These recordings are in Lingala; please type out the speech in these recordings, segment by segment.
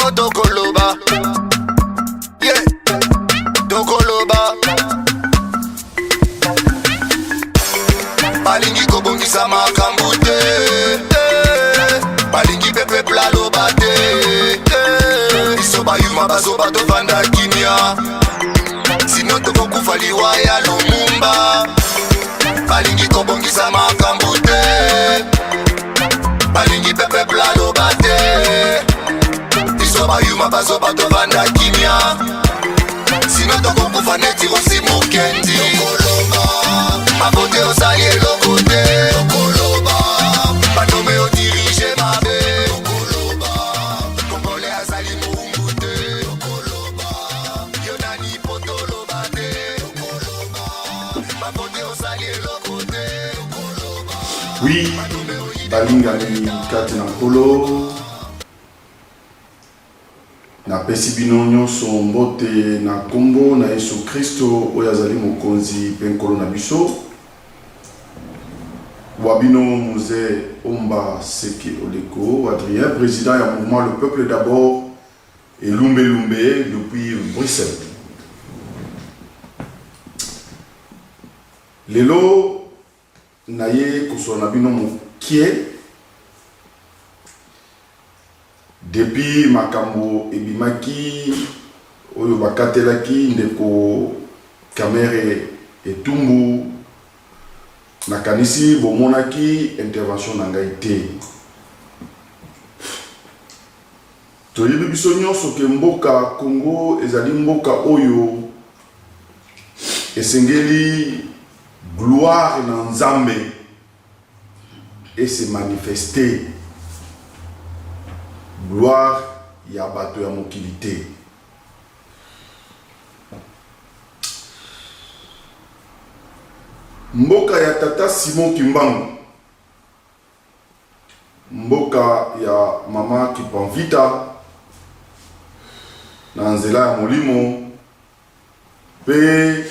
bongo tokoloba. Yeah, tokoloba. Balingi kobongisa makambo te. Balingi pepe plaloba te. Biso bayuma bazoba tovanda kimia. Sino tokokufa liwa ya Lumumba. Balingi kobongisa makambo te. Balingi pepe plaloba te. Biso bayuma bazoba tovanda kimia. Sino tokokufa neti rosi mukendi. Tokoloba mabote osali eloko te. Tokoloba banome odirige mabe. Tokoloba kongole azali muungu te. Tokoloba yonani potoloba te. Tokoloba mabote osali eloko te. Tokoloba. Oui, balingani kati na nkolo na pesi bino nyonso mbote na kombo na Yesu Kristo oyo azali mokonzi mpe nkolo na biso. Wabino Mouze Omba Seke Oleko, Adrien, président du mouvement Le Peuple d'abord et Lumbe Lumbe depuis Bruxelles. Lelo naye kusona bino mokie depuis makambo ebimaki oyo bakatelaki ndeko Kamere etumbu nakanisi bomonaki intervention na ngai te. Toyebi biso nyonso ke mboka Congo ezali mboka oyo esengeli gloire na Nzambe et se manifester gloire ya bato ya mokili te. Mboka ya tata Simon Kimbangu, mboka ya mama Kipanvita na nzela ya molimo, pe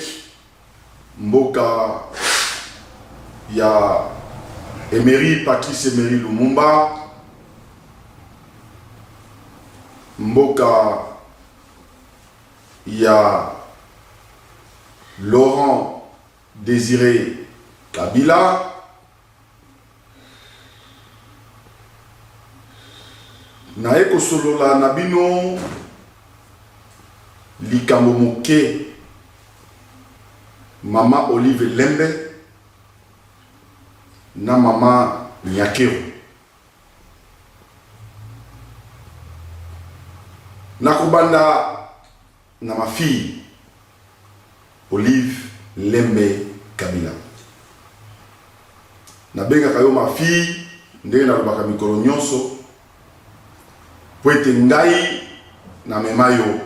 mboka ya Emery Patrice Emery Lumumba, mboka ya Laurent Désiré Kabila, na eko solola na bino likambo moke mama Olive Lembe na mama Nyakero. Nakubanda na ma fille Olive Lembe Kabila. Nabenga kayo ma fille ndenge na lobaka mikolo nyonso po ete ngai na mema yo.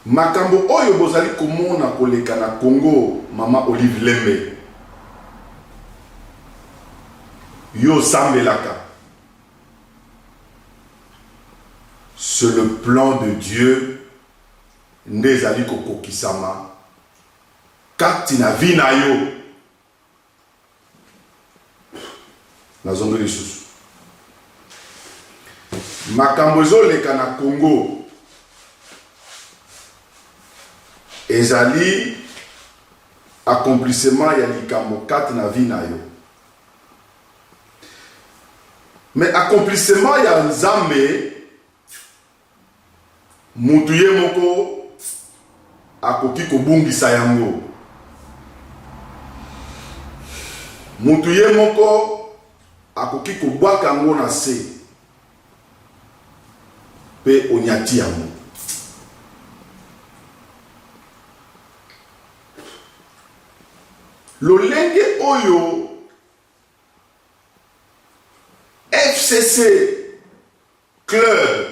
Makambo oyo bozali komona koleka na Congo mama Olive Lembe yo sambelaka. C'est le plan de Dieu ndezali kokokisama kati na vi na yo. Nazongo lisusu makambo ezoleka na Congo ezali accomplissement ya likambo kati na vi na yo. Mais accomplissement ya Nzambe mutu ye moko akoki kobungisa yango. Mutu ye moko akoki kobwaka yango na se pe onyati yango. Lolenge oyo FCC club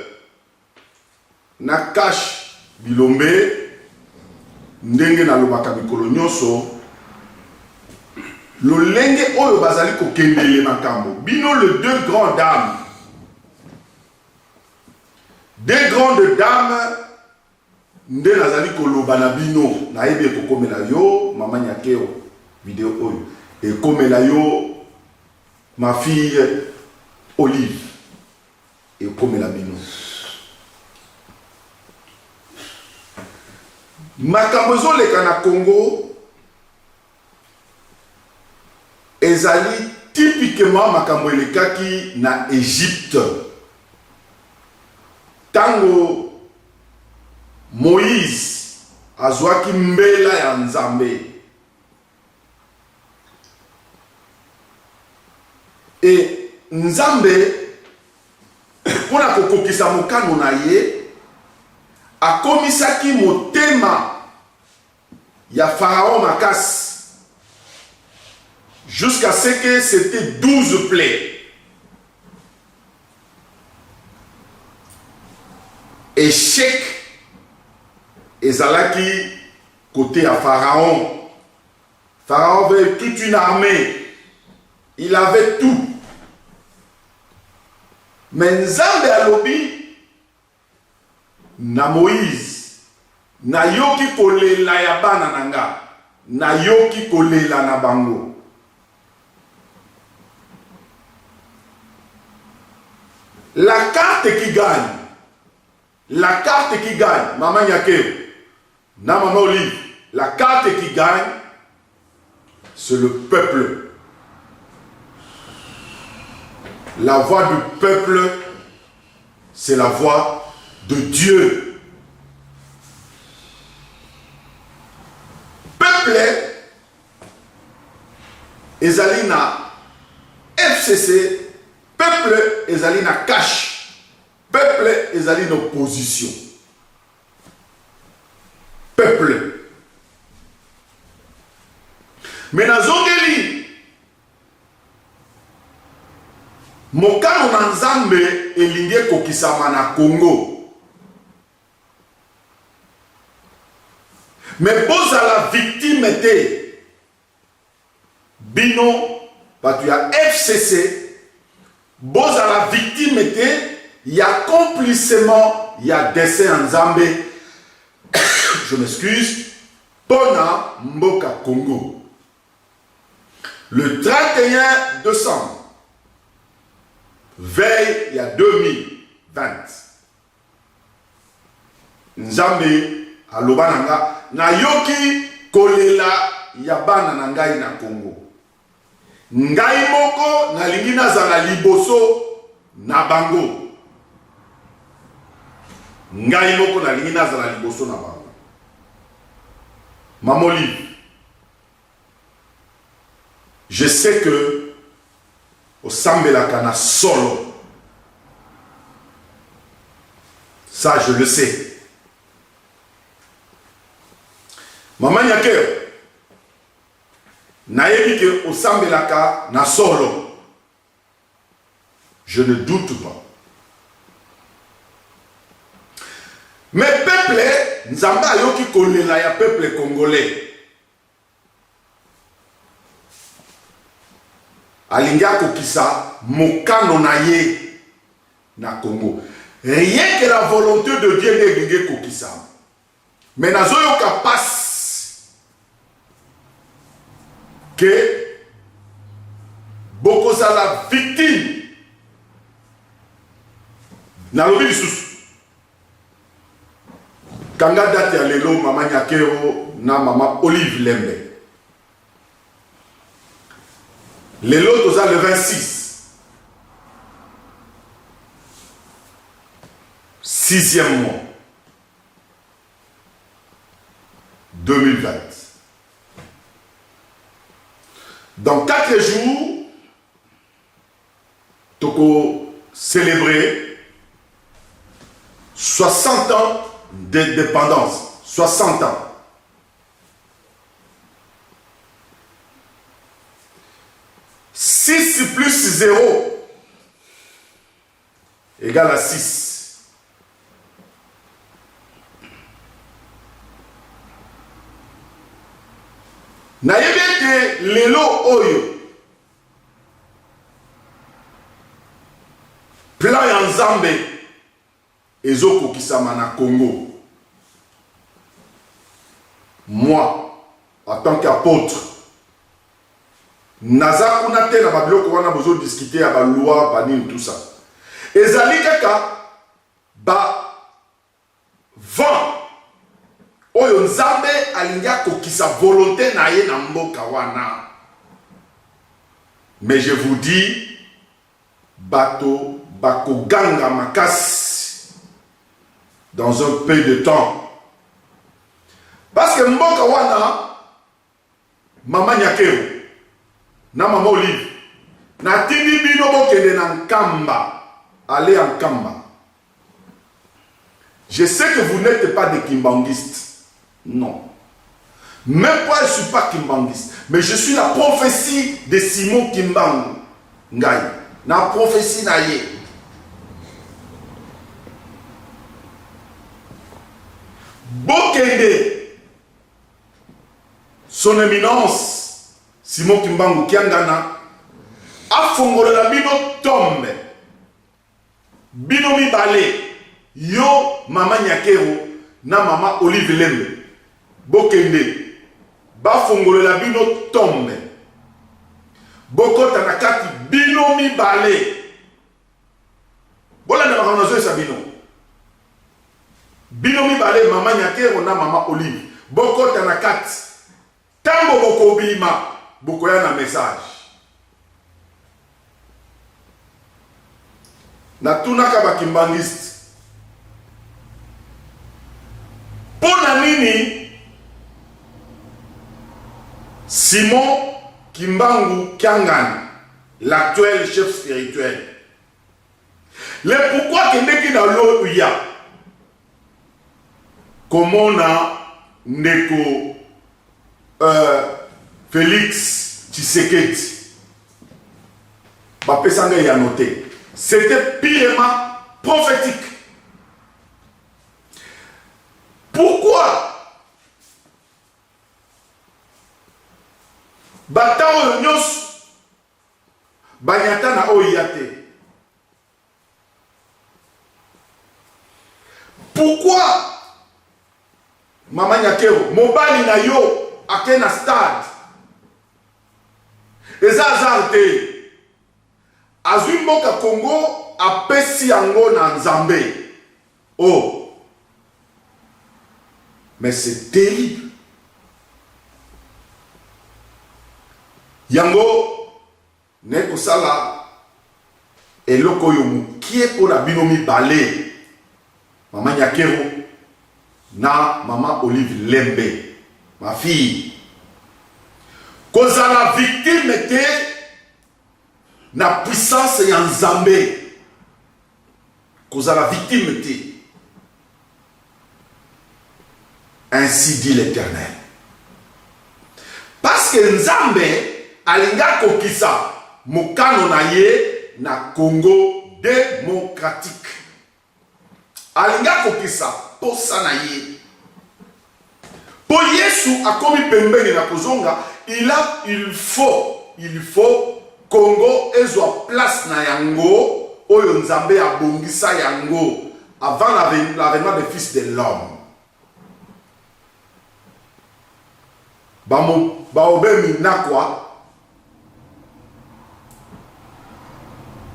na cash bilombe ndenge na lobaka mikolo nyonso lolenge oyo bazali kokendele makambo bino le deux grandes dames nde nazali koloba na bino nayebi ekokomela yo mama Nyakero video oyo ekomela yo ma fille Olive et comme la bino. Makambozo le kana Congo ezali typiquement makambo elekaki na Égypte. Tango Moïse azwaki mbela ya Nzambe et Nzambe pona kokokisa mokano na ye akomisaki motema ya Pharaon makasi jusqu'à ce que c'était 12 plaies. Échec ezalaki côté à Pharaon. Pharaon avait toute une armée. Il avait tout. Mais Nzambe alobi na Moïse na yoki kolela ya bana nanga na yoki kolela na bango. La carte qui gagne, maman Nyakeo, na maman Olive, la carte qui gagne, c'est le peuple. La voix du peuple, c'est la voix de Dieu. Peuple, ezali na FCC, peuple ezali na cash, peuple ezali na opposition. Peuple. Mais na zongeli mokano na Nzambe elingi kokisama na Congo. Mais bozala victime te bino batu ya FCC bozala victime te ya complissement ya dessin Nzambe je m'excuse pona mboka Congo. Le 31 décembre veille il y a 2020 Nzambe aloba nanga na yoki kolela ya bana na ngai na Congo. Ngai moko nalingi nazala liboso na bango. Ngai moko nalingi nazala liboso na bango. Mamoli, je sais que au Sambelaka na solo. Ça je le sais. Maman Nyakeo nayebi que au Sambelaka na solo. Je ne doute pas. Mais peuple, Nzambe ayoki kolela ya peuple congolais. Alinga kokisa mokano na ye na Congo. Rien que la volonté de Dieu n'est lingue kokisa. Mais nazoyoka passe que beaucoup la victime na lobi lisusu. Kanga date ya lelo mama Nyakeo na mama Olive Lembe. Lelo toza le 26. 6e mois. 2020. Dans 4 jours, toko célébrer 60 ans d'indépendance. 60 ans. Six plus 0 égale à 6. Naïbete lelo oyo. Plan ya Nzambe ezoko kisama na Congo. Moi, en tant qu'apôtre, naza kuna te na babiloko wana bozo discuter ya baloi banini tout ça ezali kaka ba vent oyo nzambe alingi akokisa volonté na ye na mboka wana. Mais je vous dis bato bakoganga makasi dans un peu de temps, parce que mboka wana mama Nyakero na mama Olive na tindi bino bokende na Nkamba, allez en Nkamba. Je sais que vous n'êtes pas des kimbanguistes, non, même moi je ne suis pas kimbanguiste, mais je suis la prophétie de Simon Kimbangu Ngai, na prophétie na ye. Bokende son éminence Simon Kimbangu Kiangana afongolola bino tombe bino mibale yo mama Nyakero na mama Olive Lembe bokende bafongolola bino tombe bokota na kati bino mibale bola na bakanozo esa bino mibale mama Nyakero na mama Olive bokota na kati tango bokobima bokoya na message na tunaka bakimbangiste pona nini Simon Kimbangu Kiangani, l'actuel chef spirituel, le pourquoi kendeki na lo uya komona ndeko Félix Tshisekedi bapesanga ya noté, c'était purement prophétique. Pourquoi batao nyos banyata na oyate? Pourquoi mama Nyakero mobali na yo akena stade eza azarte azwi mboka Congo apesi yango na Nzambe? Oh, mais c'est terrible. Yango neko sala eloko yo mukie pona bino mibale mama Nyakero na mama Olive Lembe, ma fille, kozala victime te na puissance ya Nzambe, kozala victime te. Ainsi dit l'Éternel. Parce que Nzambe alinga kokisa mokano na ye na Congo démocratique. Alinga kokisa posa na ye. Po Yesu akomi pembeni na kozonga, il faut Congo ezwa place na yango oyo Nzambe abongisa yango avant l'avènement des fils de l'homme. Baobemi nakwa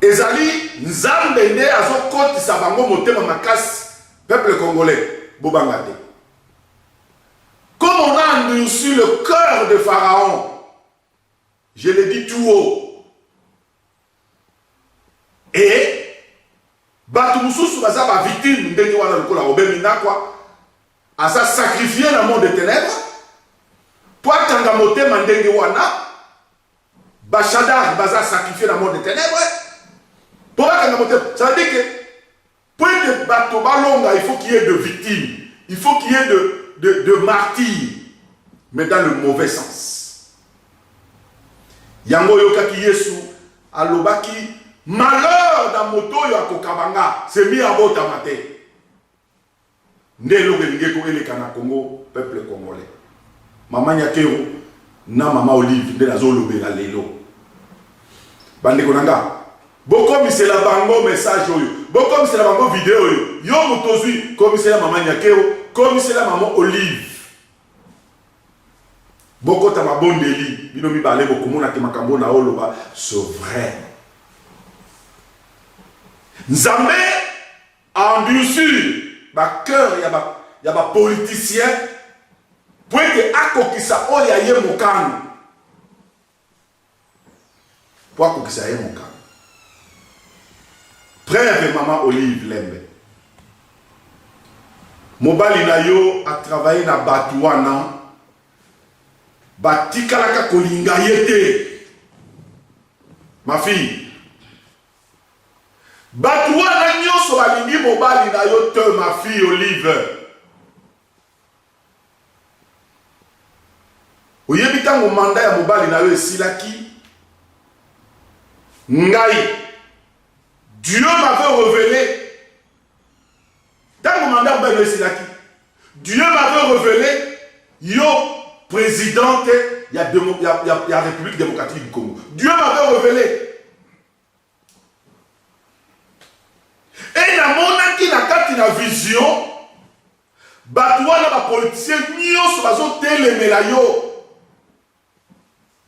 ezali Nzambe nde azokotisa bango motema makasi peuple congolais bobangate. Comme on a endurci le cœur de Pharaon, je le dis tout haut, et batu mususu baza ba victime ndenge wana lokola obemi nakwa asa sacrifié dans le monde des ténèbres. Poatanga motema ndenge wana Bashadar baza sacrifié dans le monde des ténèbres. Ça veut dire que pour que bato balonga, il faut qu'il y ait de victimes, il faut qu'il y ait de martyrs, mais dans le mauvais sens. Yango yokaki Yesu alobaki malheur dans moto yo akokabanga c'est mis à bota maté. Ndelo ngeko eleka na Congo, peuple congolais. Mama Nyakero na mama Olive nde nazolobela lelo. Bande konanga boko misela bango message oyo, boko misela bango vidéo oyo. Yo mutozwi komisela mama Nyakero, komisela mama Olive. Boko ta mabondeli binomi balé bokomona ke makambo na oloba c'est vrai. Nzambe a endurci ba cœur ya ba politicien pour que akokisa oya ye mokano. Pour akokisa ye mokano. Preuve maman Olive Lembe. Mobali na yo a travaillé na Batouana. Batikalaka kolinga yete. Ma fille. Batouana nyonso balingi mobali na yo te, ma fille Olive. Oyebi tango mandat ya mobali na yo esilaki. Ngai. Dieu m'avait révélé. Dans le mandat de Silaki, Dieu m'avait révélé, yo présidente, il y a la République démocratique du Congo. Dieu m'avait révélé. Et dans mon qui n'a pas une vision, batouana na ba politicien nyos bazo telemela yo.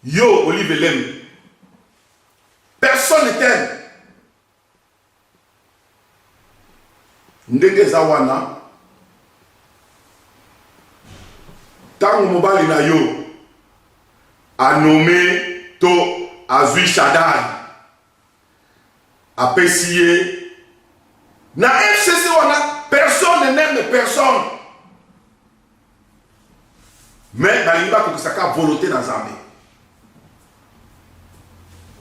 Yo Olive Lem. Personne n'était. Ndenge zawana tango mobali na yo a nommé to azui Shaddai a pesiye na FCC wana personne n'aime personne mais balimba kokisaka volonté na Nzambe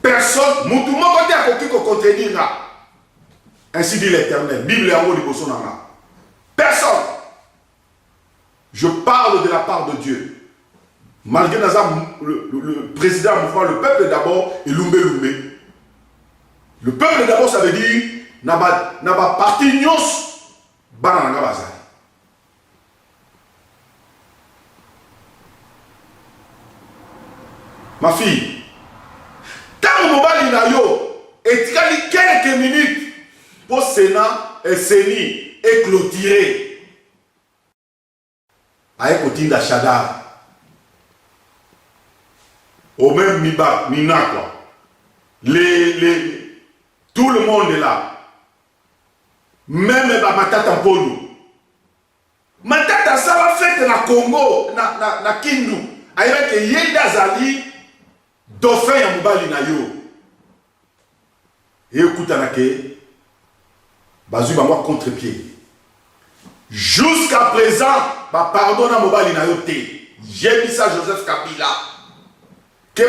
personne mutu moko te akoki ko contredire. Ainsi dit l'Éternel. Bible et Amo Liboso Nanga. Personne. Je parle de la part de Dieu. Malgré le président mouvement, le peuple d'abord et Lumbe Lumbe. Le peuple d'abord, ça veut dire n'a pas parti nyos bananga bazali. Ma fille, tant mobali na yo etikali quelques minutes. Pour Sénat et Séni et clôturer avec Otinda Shaddai au même Miba, Mina quoi. Tout le monde est là. Même Matata Mponu. Matata ça va faire na Congo, na Kindu. Avec Yenda Zali, dauphin ya Mobali na yo. Et écoute anake. Bazui bango contre-pied. Jusqu'à présent, pardon à mobali na yote. J'ai mis ça Joseph Kabila. Que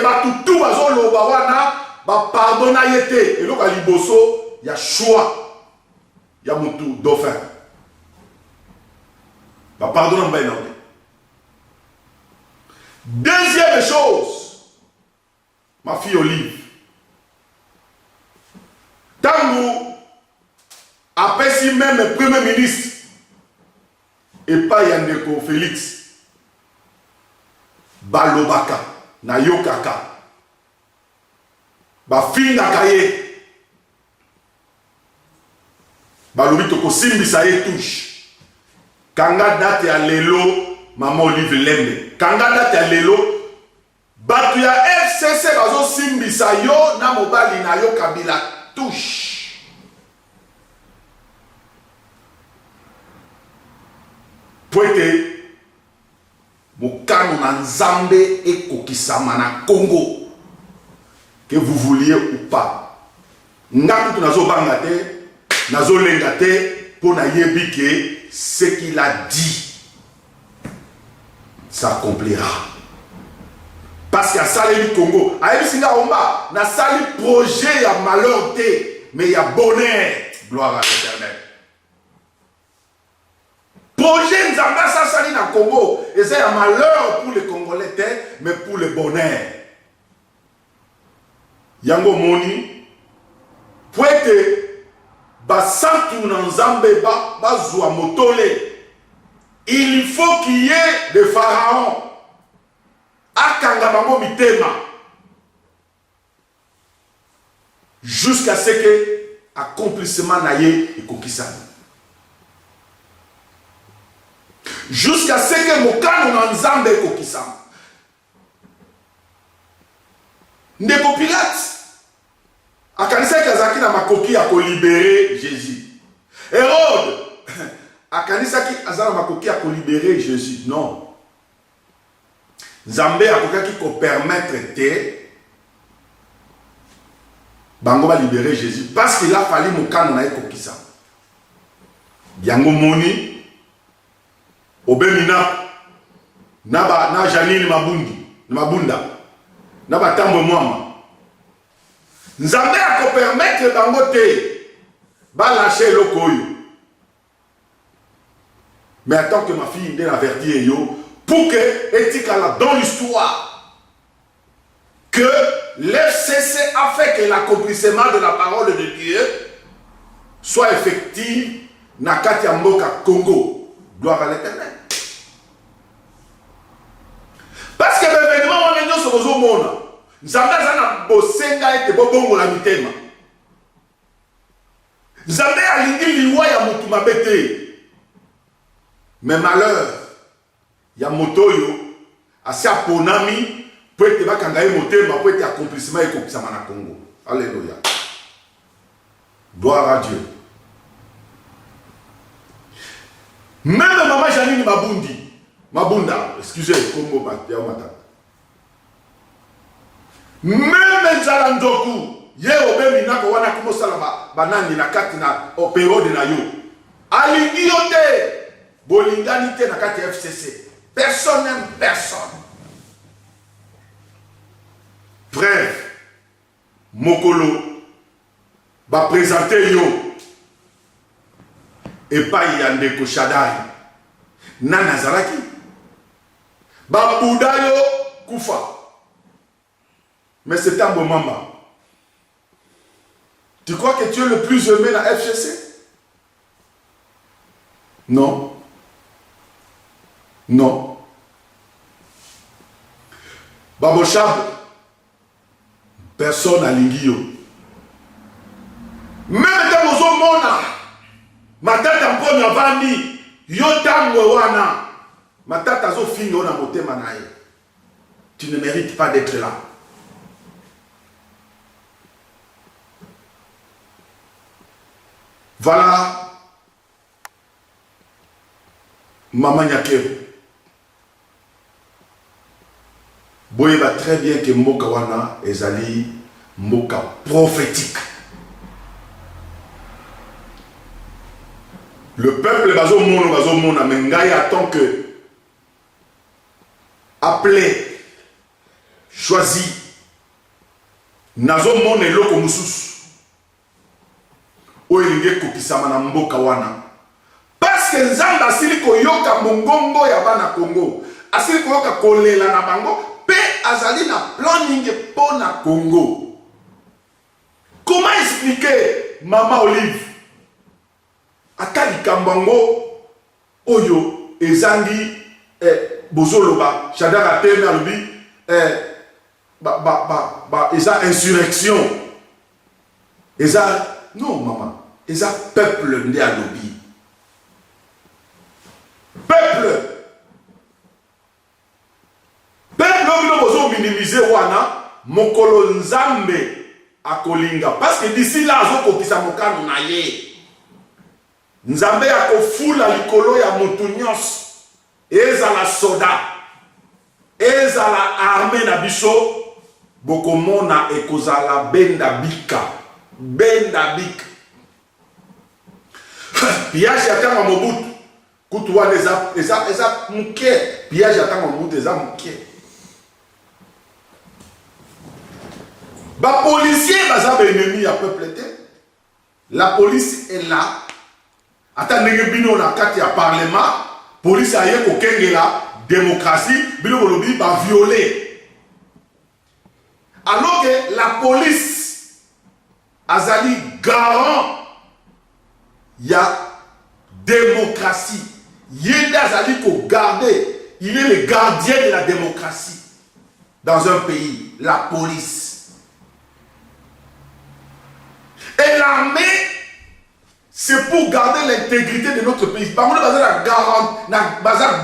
tout bazo loba wana pardon à yete. Et donc à liboso, il y a choix. Il y a mutu dauphin. Pardon à mobali na yote. Deuxième chose, ma fille Olive. Tango après si même le premier ministre et pas Yandeko Félix Balobaka na Yokaka Bafinga Kaye Balobi toko simbisa ye touche Kanga date ya lelo Maman Olive Lembe Kanga date ya lelo Batu ya FCC bazo simbisa yo na mobali na yo Kabila touche. Poete mokano na Nzambe ekokisama na Congo que vous vouliez ou pas. Ngakutu nazo banga te, nazo lenga te pour na yebi que ce qu'il a dit s'accomplira. Parce qu'il y a salé du Congo. Aïe singa omba na sali projet ya malheur te, mais il y a bonheur. Gloire à l'Éternel. Projet Nzamba ça sali na Congo et c'est un malheur pour les Congolais mais pour le bonheur. Yango moni poete basantu na Nzambe bazwa motole. Il faut qu'il y ait des pharaons akanga bango mitema jusqu'à ce que accomplissement naye ekokisana. Jusqu'à ce que mokano na Nzambe ekokisama. ndeko Pilate akanisaki azalaki na makoki ya kolibere Jésus. Hérode akanisaki aza na makoki ya kolibere Jésus. Non, Nzambe akokaki kopermettre te bango ba libérer Jésus parce qu'il a fallu mokano na ekokisa. Yango moni obemina na Janine Mabunda na batambo mwamba. Nzambe akopermettre bango te ba lâcher lokoyo. Mais attends que ma fille nde la verdir yo pour que etikala dans l'histoire que l'FCC a fait que l'accomplissement de la parole de Dieu soit effectif na kati ya mboka Congo. Gloire à l'Éternel. Parce que l'événement on est nyonso bozo mona Nzambe azana bosenga ete bobongo la mitema. Nzambe alingi liwa ya mutu mabete. Mais malheur ya motoyo asi aponami po ete bakanga ye motema po ete accomplissement ekokisama na Congo. Alléluia. Gloire à Dieu. Même maman Janine Mabunda, excusez, Congo Matia Mata. Même Nzala Ndoku, ye obemi nako wana kumosala banani na kati na opéro de na yo. Alingi yote. Bolingani te na kati FCC. Personne n'aime personne. Frère, Mokolo va présenter yo et pas Yandeko Shaddai. Nana Zaraki. Ba Boudayo Koufa. Mais c'est un bon maman. Tu crois que tu es le plus aimé dans FCC? Non. Non. Babochab, personne à l'ingio. Même dans nos mona, ma tante en première vandi, yotam wana, ma tante azo fini on a moté manaye. Tu ne mérites pas d'être là. Voilà. Maman Nyakero. Boye va très bien que Mboka wana ezali Mboka prophétique. Le peuple bazo mona mengai attend que appelé, choisi, nazo mona eloko mususu. Oyelinge kokisama na Mboka wana. Parce que Nzamba asili koyoka mongongo ya bana Congo. Asili koyoka kolela na bango. Pe azali na planning pour na Congo. Comment expliquer Maman Olive? Atali kambango oyo ezangi bozoloba Shadara Teme alubi eza insurrection. Eza non maman, eza peuple nde alubi. Peuple oyo minimiser wana mokolo Nzambe akolinga parce que d'ici là azokokisa mokano na ye. Nzambe akofula likolo ya mutu nyonso ezala soda ezala armée na biso bokomona ekozala benda bika pillage ya tanga Mobutu kutu wana eza muke pillage ya tanga Mobutu eza muke. Ba policier baza ba ennemi ya peuple te. La police est là. Attendez bino na kati ya parlement, police aye ko kengela démocratie, bino bolobi ba violer. Alors que la police azali garant ya démocratie. Yenda azali ko garder, il est le gardien de la démocratie dans un pays, la police. Et l'armée, c'est pour garder l'intégrité de notre pays. Par contre,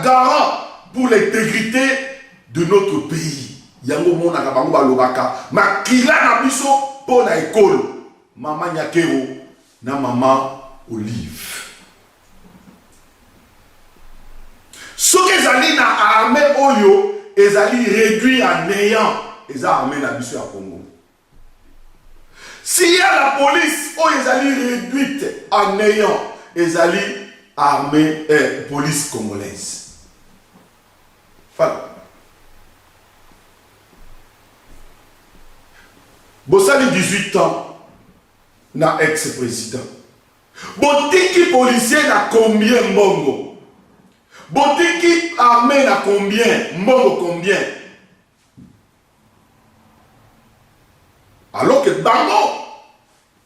garant pour l'intégrité de notre pays. yango monaka bango balobaka makila na biso mpo na ekolo mama Nyakero na mama Olive. Soki ezali na armée oyo ezali réduit à néant eza armée na biso ya Congo. S'il y a la police oyo ezali réduite à néant ezali armée police congolaise. Voilà. Bosali 18 ans na ex-président. Botiki policier na combien mbongo? Botiki armée na combien? Mbongo combien? Alors que bango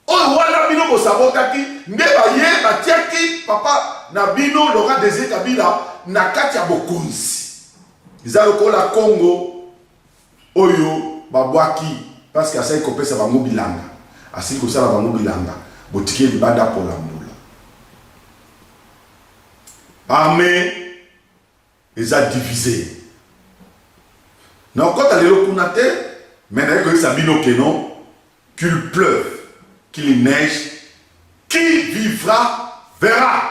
oyo wana bino bosabotaki nde baye batiaki papa na bino Laurent Désiré Kabila na kati ya bokonzi. Iza lokola Congo oyo babwaki parce que asali kopesa bango bilanga. Asili kosala bango bilanga. Botiki libanda pour la mbula. Armée eza divisé. Na okota lelo kuna te, mais na yeko sabino kenon qu'il pleuve, qu'il neige, qui vivra verra.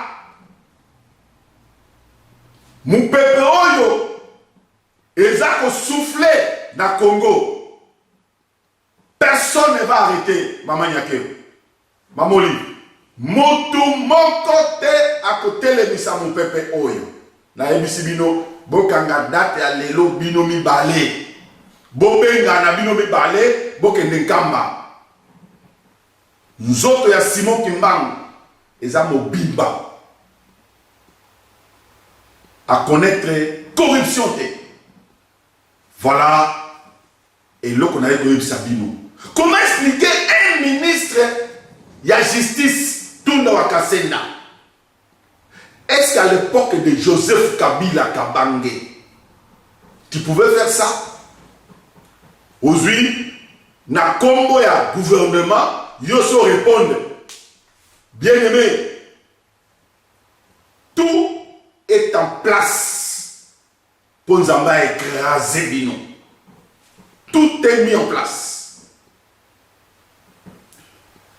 Mon peuple oyo eza ko souffler na Congo. Personne ne va arrêter Maman Nyakero. Maman Olive. Motu moko te à côté le misa mon peuple oyo. Na ebisi bino bokanga date ya lelo bino mi balé. Bobenga na bino mi balé bokende nkamba. Nzoto ya Simon Kimbangu eza mobimba. À connaître corruption te. Voilà. Et là qu'on a eu Sabino. Comment expliquer un ministre de la justice Tunda Wakasena? Est-ce qu'à l'époque de Joseph Kabila Kabange, qui pouvait faire ça? Aujourd'hui, na combo ya gouvernement, Yoso répondre, bien aimé, tout est en place pour nous écraser Bino. Tout est mis en place.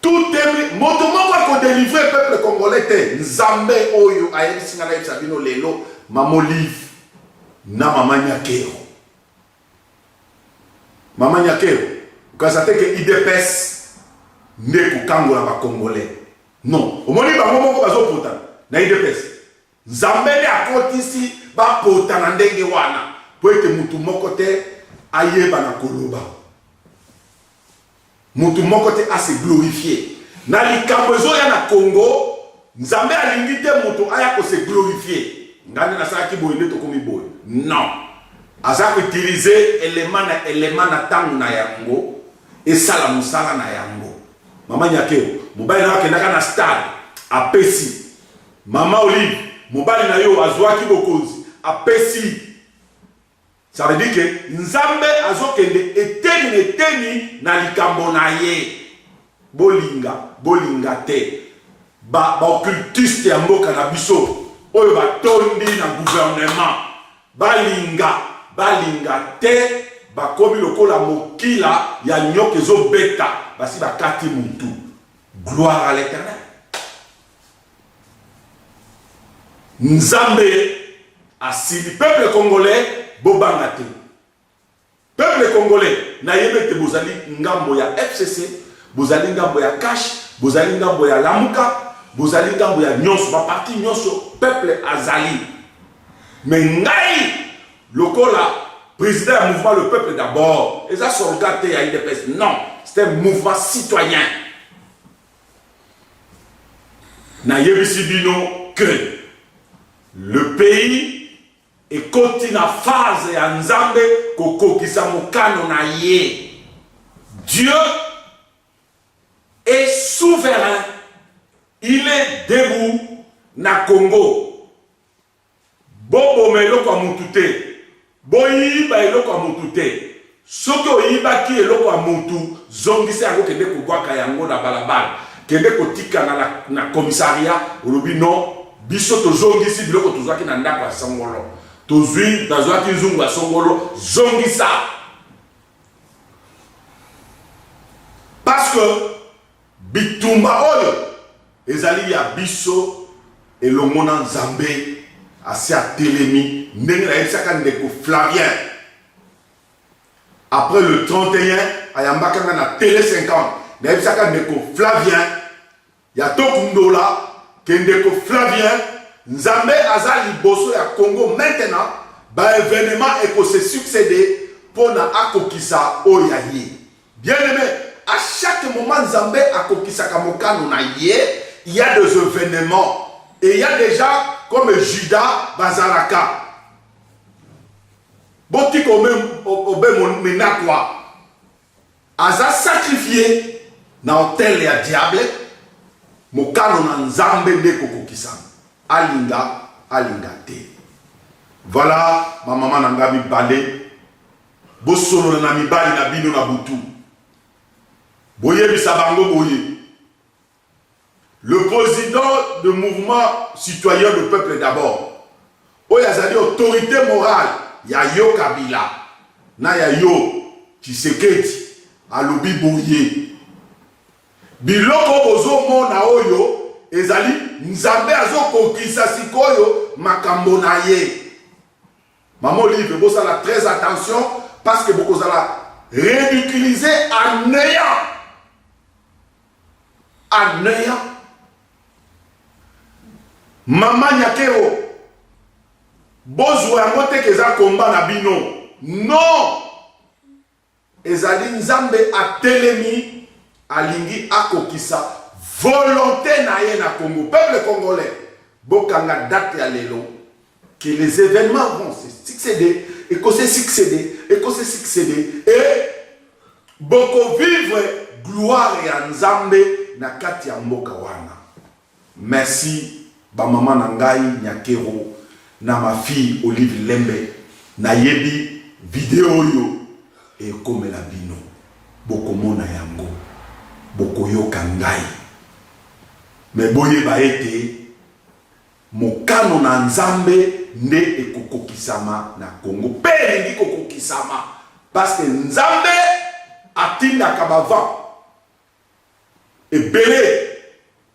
Tout est mis. Motomo va délivrer le peuple congolais. Nzambe oyo ayebi singa na Sabino lelo Maman Olive na Maman Nyakero. Maman Nyakero. Ukazate ke IDPS ne kukangola ba congolais. Non. Omoni ba momo ko bazo pota na IDPS. Nzambe le akotisi ba pota na ndenge wana. Po ete mutu moko te ayeba na koloba. Mutu moko te a se glorifier. Na likambo ezo ya na Congo, Nzambe alingi te mutu aya ko se glorifier. Ngani na saki boyende to komi boy. Non. Aza utiliser élément na tangu na yango et sala musala na yango. Mama Nyakero, mobali na kendaka na stade apesi. Mama Olive, mobali na yo azwaki bokonzi apesi. Ça veut dire que Nzambe azokende eteni na likambo na ye. Bolinga te. Ba occultiste ya mboka na biso. Oyo ba tondi na gouvernement. Balinga te. Ba komi lokola mokila ya nyoke zo beta. Basi ba kati muntu. Gloire à l'Éternel. Nzambe asili peuple congolais. Bobangate. Peuple congolais, na yebete bozali ngambo ya FCC, bozali ngambo ya Cash, bozali ngambo ya Lamuka, bozali ngambo ya nyonso, ba parti nyonso, peuple azali. Mais ngai, lokola, président du mouvement Le Peuple d'abord, et ça sorgate ya IDPS, non, c'est un mouvement citoyen. Na yebisi bino que le pays et continue à phase ya Nzambe koko kisamukano na ye. Dieu est souverain. Il est debout na Congo. Bobo meloko amutute. Boyiba eloko amutute. Soki oyiba ki eloko amutu zongise yango kende kugwaka yango na balabala. Kende kotika na commissariat olobi non biso tozongisi biloko tozwaki na ndako ya sangolo. Tozui, tazwaki nzungu ya songolo, zongisa. parce que bitumba oyo ezali ya biso elongo na Nzambe asi atelemi ndenge na yebisaka ndeko Flavien après le 31 ayambaka na télé 50 na yebisaka ndeko Flavien ya tokundola ke ndeko Flavien Nzambe aza liboso ya Congo maintenant ba événement eko se succéder pour na akokisa oya ye. Bien aimé, à chaque moment Nzambe akokisa kamokano na ye, il y a des événements et il y a déjà comme Judas Bazaraka. Boti comme obe menakwa. Aza sacrifié na hôtel ya diable mokano na Nzambe nde kokokisa. Alinga te. Voilà ma maman nanga mi balé. Bosolo na mi bali na bino na butu. Boye bisabango boye. Le président du mouvement citoyen de peuple d'abord. Oyazali autorité morale ya yo Kabila. Na ya yo Tshisekedi alobi boye. Biloko bozo mona oyo ezali Nzambe azokokisa sikoyo makambo na ye. Maman livre bosala très attention parce que beaucoup zala ridiculiser en néant. En néant. Maman Nyakero bozwa yango te keza komba na bino. Non. Ezali Nzambe atelemi alingi akokisa volonté na ye na Congo, peuple congolais, bokanga date ya lelo, que les événements vont se succéder, et que se succéder, et que se succéder, et boko vivre gloire ya Nzambe na kati ya mboka wana. Merci, ba maman na ngai Nyakero, na ma fille Olive Lembe, na yebi vidéo yo, et comme la bino, boko mona yango, boko yoka ngai. Mais boye ba ete mokano na Nzambe nde ekokokisama na Congo. Pe ndi kokokisama parce que Nzambe atinda kabava ebele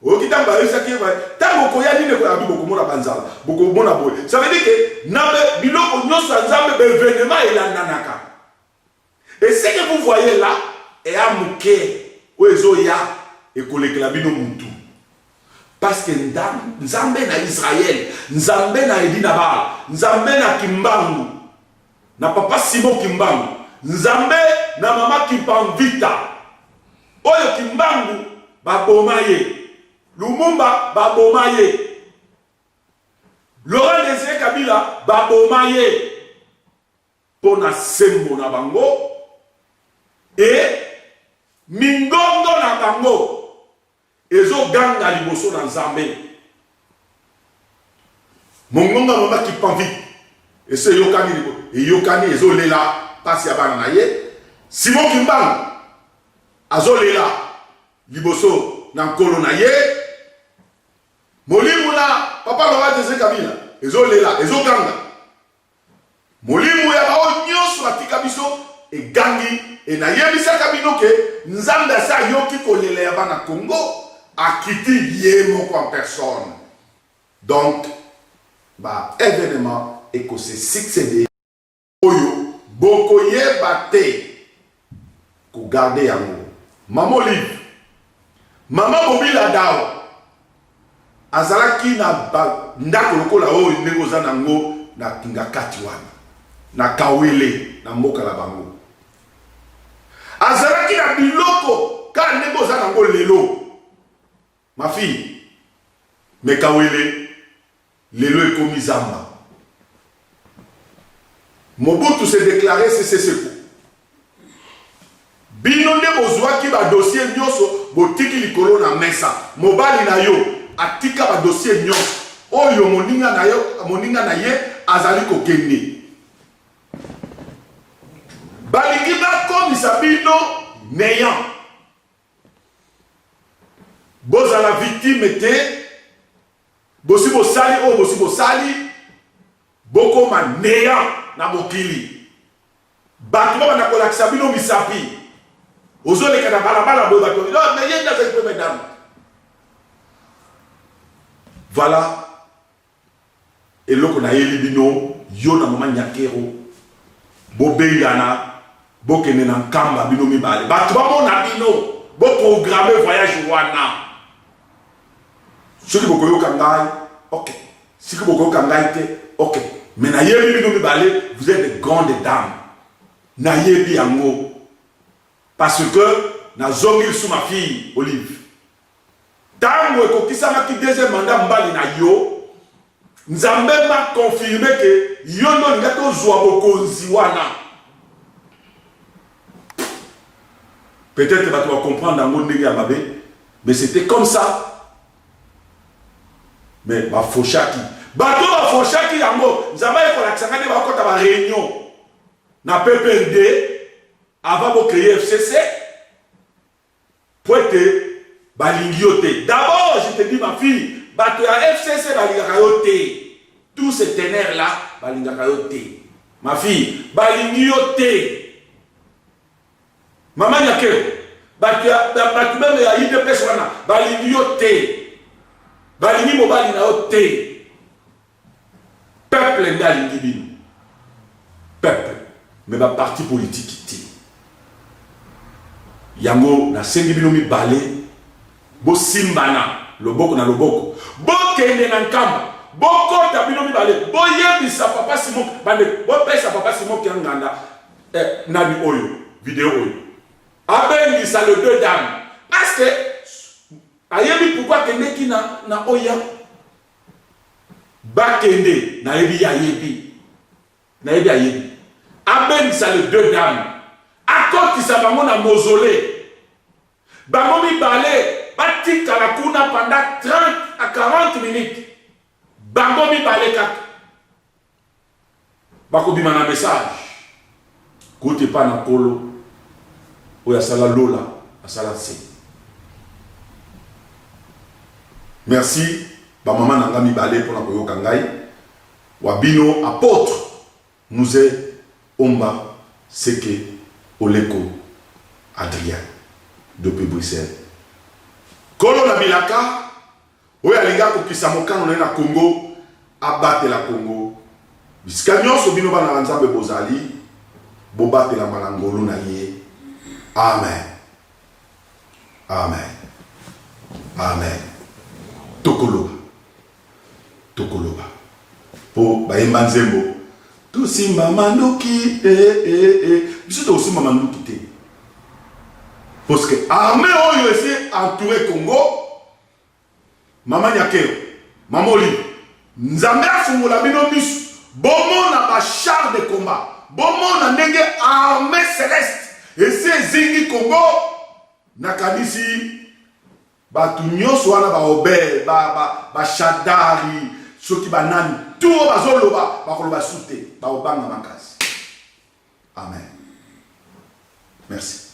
okita ba yesa ke ba tango ko ya nine ko abi boko mona banzala boko mona boye. Ça veut dire que na biloko nyoso Nzambe be événement elandanaka. Et ce que vous voyez là est à muke oezo ya ekolekela bino muntu. Parce que Nzambe na Israël, Nzambe na Edinabal, Nzambe na Kimbangu, na papa Simon Kimbangu, Nzambe na mama Kimpanvita, Oyo Kimbangu, babomaye, Lumumba, babomaye, Laurent Désiré Kabila, babomaye, pona sembo na bango, et Mingongo na bango, ezo ganga liboso na Nzambe. Mongonga mama ki panvi. Ese yokani libo. E yokani ezo lela pasi ya bana na ye. Simon Kimbangu azo lela liboso na nkolo na ye. Molimu na papa Laurent Désiré Kabila ezo lela ezo ganga. Molimu ya bao nyoso atika biso e gangi e na yebisa kabino ke Nzambe asa yoki kolela ya bana Congo. A quitté Yémo en personne. Donc, bah, événement, et que c'est succédé. Oyo, boko ye bate, ko garder yango. Maman Liv, maman Mobila Dao, azalaki na ndako lokola oyo ndeko za nango na Kingakati wana, na Kawele, na mboka la bango. Azalaki na biloko, ka ndeko za nango lelo. Ma fille, mais Kawele, lelo est commis Zamba. Mobutu s'est déclaré CCCP. Binonde bozwa ki ba dossier nyoso botiki likolo na mesa. Mobali na yo atika ba dossier nyoso. Oyo moninga na ye azali kokende. Balingi ba komisa bino néant. Boza la victime était bosi bosali o bosi bosali boko manéant na mokili. Bato ba na kolakisa bino misapi. Ozole kana balabala boy bato. Non, mais yenda cette première dame. Voilà. Et là qu'on a éliminé, yo na maman nyakero. Bo bengana, bo kene na kamba bino mi bale. Bato ba mon abino, bo programmer voyage wana. Ceux qui boko yo kangai, OK. Si que boko kangai te, OK. Mais na yebi bino mi bale, vous êtes des grandes dames. Na yebi yango. Parce que na zongi sous ma fille Olive. Tango eko kisama ki deuxième mandat mbali na yo. Nzambe m'a confirmé que yo no ngato zwa bokonzi wana. Peut-être que tu vas comprendre dans mon ndenge ya mabe, mais c'était comme ça. Mais ba foshaki. Bato ba foshaki yango, nzambe eko la tsangane ba kota ba réunion na PPRD. Avant de créer FCC, pour être balingioté. D'abord, je te dis, ma fille, tu as FCC balingakayoté. Tous ces ténèbres-là, balingakayoté. Ma fille, balingioté. Maman Nyake, tu as même une personne, balingioté. Balingi balingioté. Peuple d'Alingibino. Peuple. Mais ma parti politique. Yango na sengi bino mi balé bo simbana loboko na loboko bo kende na nkamba bo kota bino mi balé bo yebisa papa Simon bande bo pesa papa Simon ki nganda nani oyo vidéo oyo abengi ça le deux dames parce que ayebi pourquoi kende ki na oya ba kende na yebi ayebi abengi ça le deux dames. Quand ils s'en vont dans mausolée, Bamomi balé, bati kalakuna pendant 30 à 40 minutes. Bamomi balé kat. Bakobi mana message. Côté pas na kolo. Oya sala lola, asala se. Merci. Ba maman nanga mi balé pour na koyo kangai. Wabino apôtre. Nous est Omba Seke Oleko Adrien depuis Bruxelles. Kolo na bilaka oya linga ko kisamokano na Congo abate la Congo. Bisika nyonso bino bana nzambe bozali bobate la malangolo na ye. Amen. Amen. Amen. Tokoloba. Tokoloba. Po bayemba nzembo. Tusimba manduki biso to simba manduki te. Parce que armée oyo ese entouré Congo mama Nyakero mama Olive nzambe afungola bino misu bomona ba char de combat bomona ndenge armée céleste ese zingi Congo nakanisi batu nyonso wana ba Obert ba Shadari soki banani tout bazoloba bakoloba sute ba obanga makasi. Amen. Merci.